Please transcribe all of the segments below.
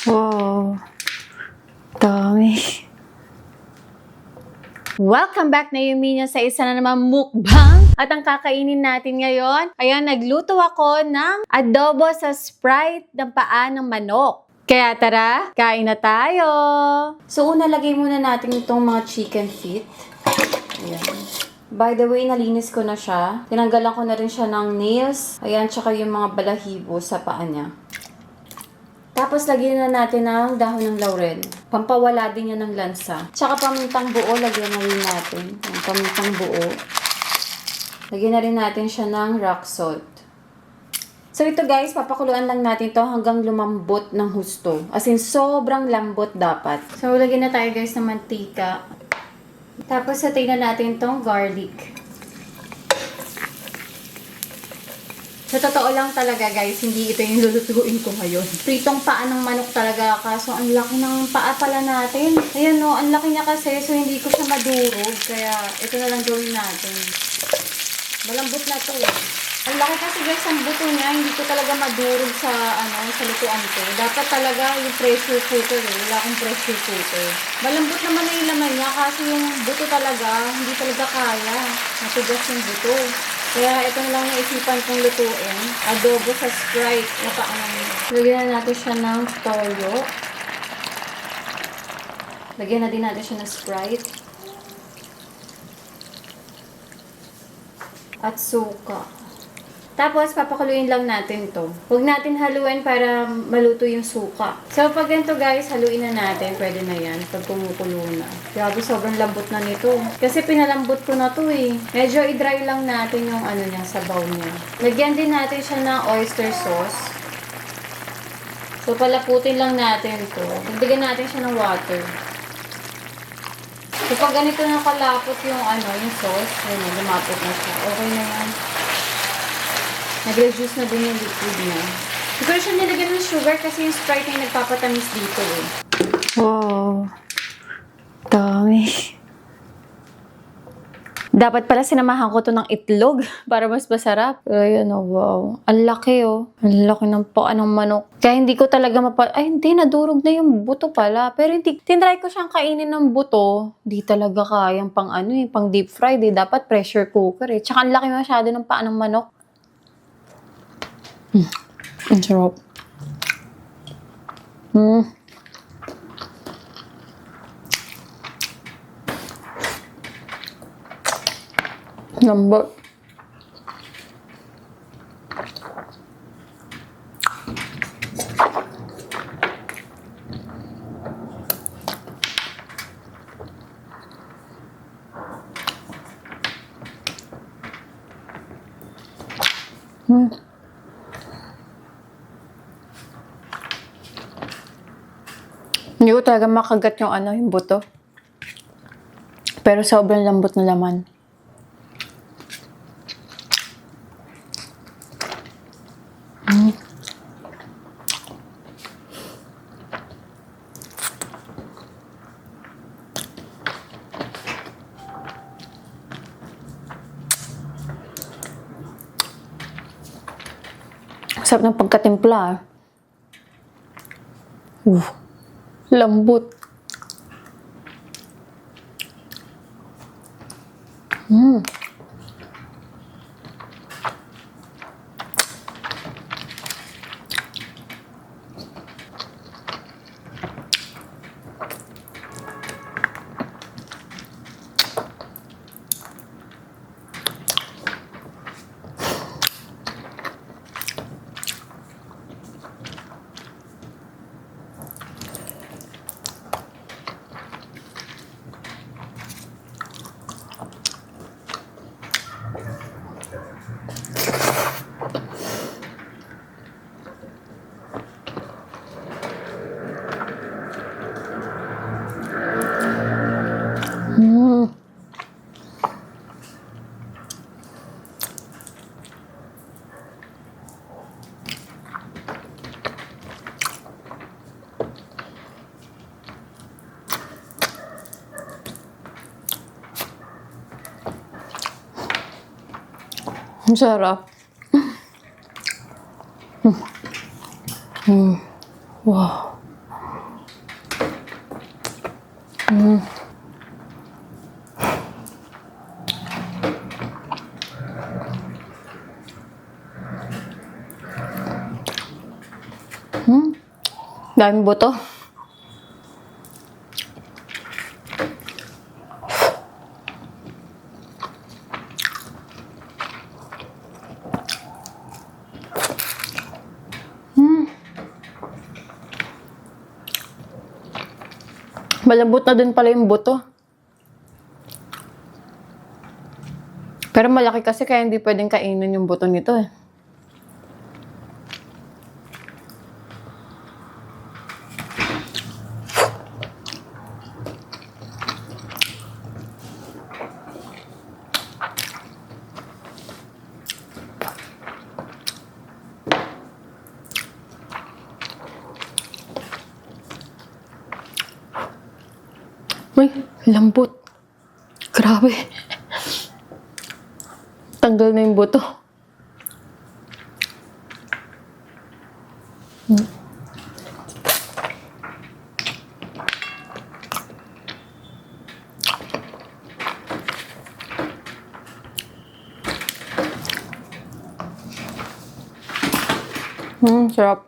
Wow, dami. Welcome back na Yuminya sa isa na naman mukbang. At ang kakainin natin ngayon, ayan, nagluto ako ng adobo sa Sprite ng paa ng manok. Kaya tara, kain na tayo! So una, lagay muna natin itong mga chicken feet. Ayan. By the way, nalinis ko na siya. Tinanggalan ko na rin siya ng nails. Ayan, tsaka yung mga balahibo sa paa niya. Tapos, lagyan na natin ng dahon ng laurel. Pampawala din yan ng lansa. Tsaka pamintang buo, lagyan na rin natin. Yung pamintang buo. Lagyan na rin natin siya ng rock salt. So, ito guys, papakuluan lang natin to hanggang lumambot ng husto. As in, sobrang lambot dapat. So, lagyan na tayo guys ng mantika. Tapos, satay na natin tong garlic. Sa totoo lang talaga guys, hindi ito yung lulutuin ko ngayon. Pritong paa ng manok talaga, kaso ang laki ng paa pala natin. Ayan no, ang laki niya kasi, so hindi ko siya madurog. Kaya ito na lang gawin natin. Malambot na to. Ang laki kasi guys, ang buto niya, hindi ko talaga madurog sa, sa lutuan ko. Dapat talaga yung pressure cooker eh. Wala akong pressure cooker. Malambot naman na yung laman niya, kasi yung buto talaga, hindi talaga kaya. Matigas yung buto. Kaya ito na lang naisipan kong lutuin. Adobo sa Sprite na paano. Lagyan na natin siya ng toyo. Lagyan na din natin siya ng Sprite. At suka. Tapos, papakuluin lang natin to. Huwag natin haluin para maluto yung suka. So, pag ganito guys, haluin na natin. Pwede na yan. Pag kumukulo na. Grabe, sobrang lambot na nito. Kasi pinalambot ko na to eh. Medyo i-dry lang natin yung niya, sabaw niya. Lagyan din natin siya ng oyster sauce. So, palaputin lang natin to. Bigyan natin siya ng water. So, pag ganito na kalapot yung yung sauce, yun, lumapot na siya. Okay na yan. Nag-reduce na din yung liquid niya. Siguro siya nilagyan ng sugar kasi yung Sprite na yung nagpapatamis dito eh. Wow. Dami. Dapat pala sinamahan ko to ng itlog para mas masarap. Ayan oh, wow. Ang laki oh. Ang laki ng paa ng manok. Kaya hindi ko talaga ay hindi, nadurog na yung buto pala. Pero hindi, tinry ko siyang kainin ng buto. Di talaga kayang pang pang deep fried eh. Dapat pressure cooker eh. Tsaka ang laki masyado ng paa ng manok. Ang sarap. Lambot. Hindi ko talaga makagat yung yung buto. Pero sobrang lambot na laman. Sarap ng pagkatimpla. Lambot. Ang sarap. Wow. Mm. Daming buto. Malambot na din pala yung buto. Pero malaki kasi kaya hindi pwedeng kainin yung buto nito eh. Uy, lambot. Grabe. Tanggal na yung buto. Sarap.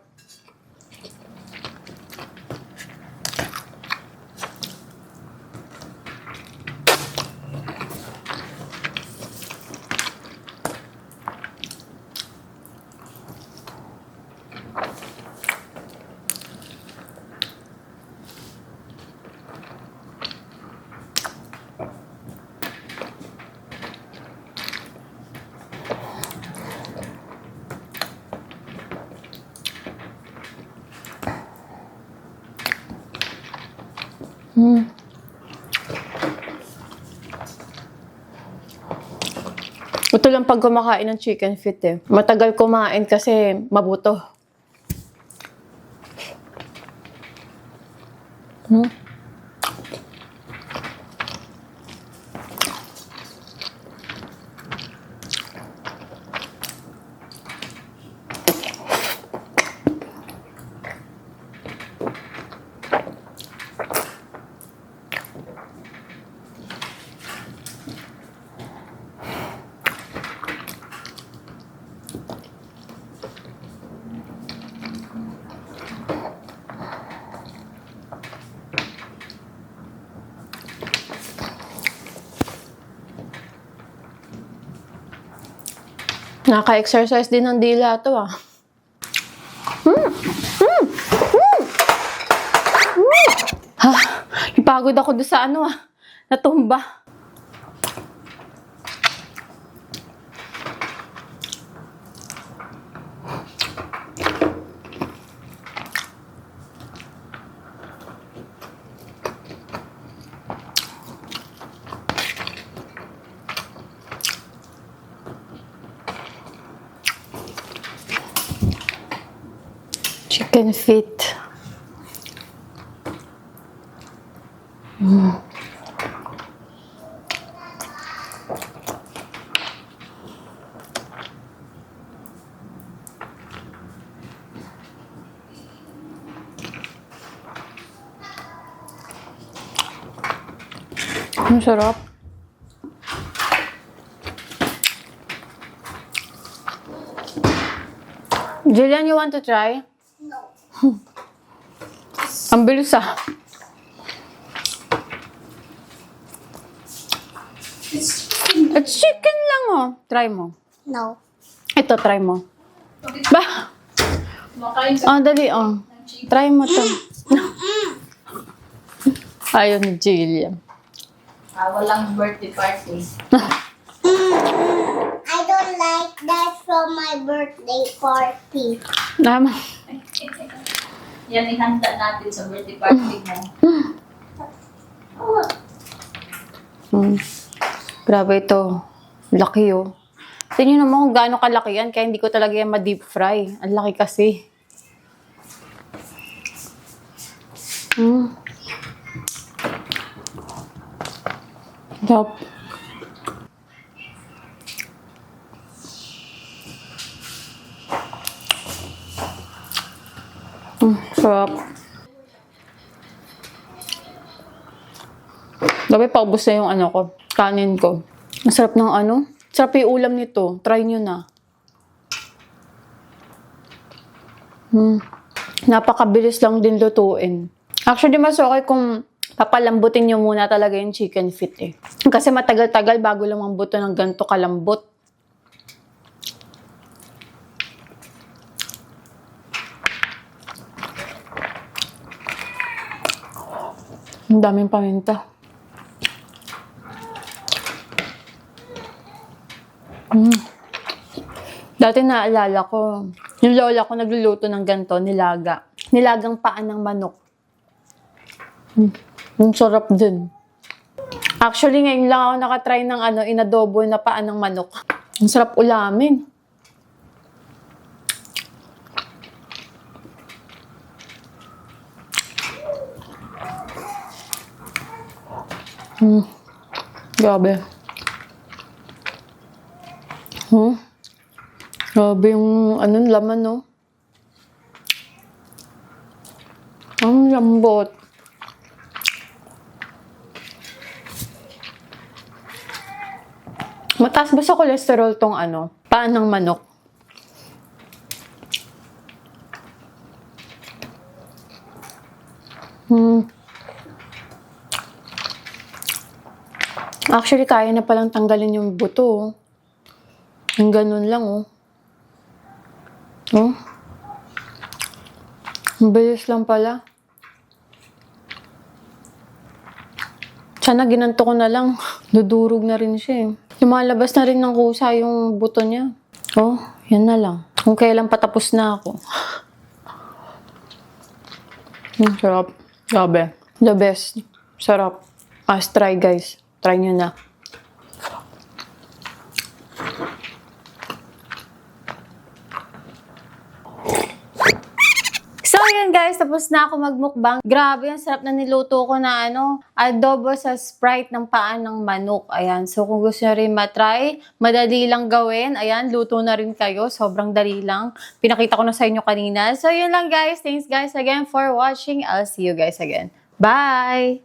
Ito lang pag kumakain ng chicken feet eh. Matagal kumain kasi mabuto. Naka-exercise din ng dila to ah. Ha, ipagod ako doon sa ano ah. Natumba. Chicken feet. Ang sarap. Jillian, you want to try? No. Ang bilis ah. At chicken lang oh. Try mo. No. Ito, try mo. Ba? Oh, dali oh. Try mo to. Ayaw ni Jillian. Walang birthday party. I don't like that from my birthday party. Naman. Yan ihanda natin sa birthday party mo. Grabe ito. Laki oh. Tingnan mo kung gaano kalaki yan. Kaya hindi ko talaga yan ma-deep fry. Ang laki kasi. Sarap. Sarap. Dapat paubos na yung ano ko, kanin ko. Ang sarap ng ano. Sarap yung ulam nito. Try nyo na. Napakabilis lang din lutuin. Actually, mas okay kung papalambutin nyo muna talaga yung chicken feet eh. Kasi matagal-tagal bago lumambot to ng ganito kalambot. Ang daming paminta. Dati naalala ko, yung lola ko nagluluto ng ganito, nilaga. Nilagang paan ng manok. Ang sarap din. Actually, ngayon lang ako nakatry ng inadobo na paan ng manok. Ang sarap ulamin. Grabe. Grabe yung laman, no? Ang lambot. Mataas ba sa cholesterol tong paan ng manok? Actually, kaya na palang tanggalin yung buto. Oh. Yung ganun lang, oh. Oh. Ang bilis lang pala. Sana ginanto ko na lang. Dudurog na rin siya, eh. Lumalabas na rin ng kusa yung buto niya. Oh, yan na lang. Kung kailan patapos na ako. Sarap. Grabe. The best. Sarap. Try guys. Try nyo na. So, yun guys, tapos na ako magmukbang. Grabe, ang sarap na niluto ko na adobo sa Sprite ng paan ng manok. Ayan, so kung gusto nyo rin matry, madali lang gawin. Ayan, luto na rin kayo. Sobrang dali lang. Pinakita ko na sa inyo kanina. So, yun lang guys. Thanks guys again for watching. I'll see you guys again. Bye!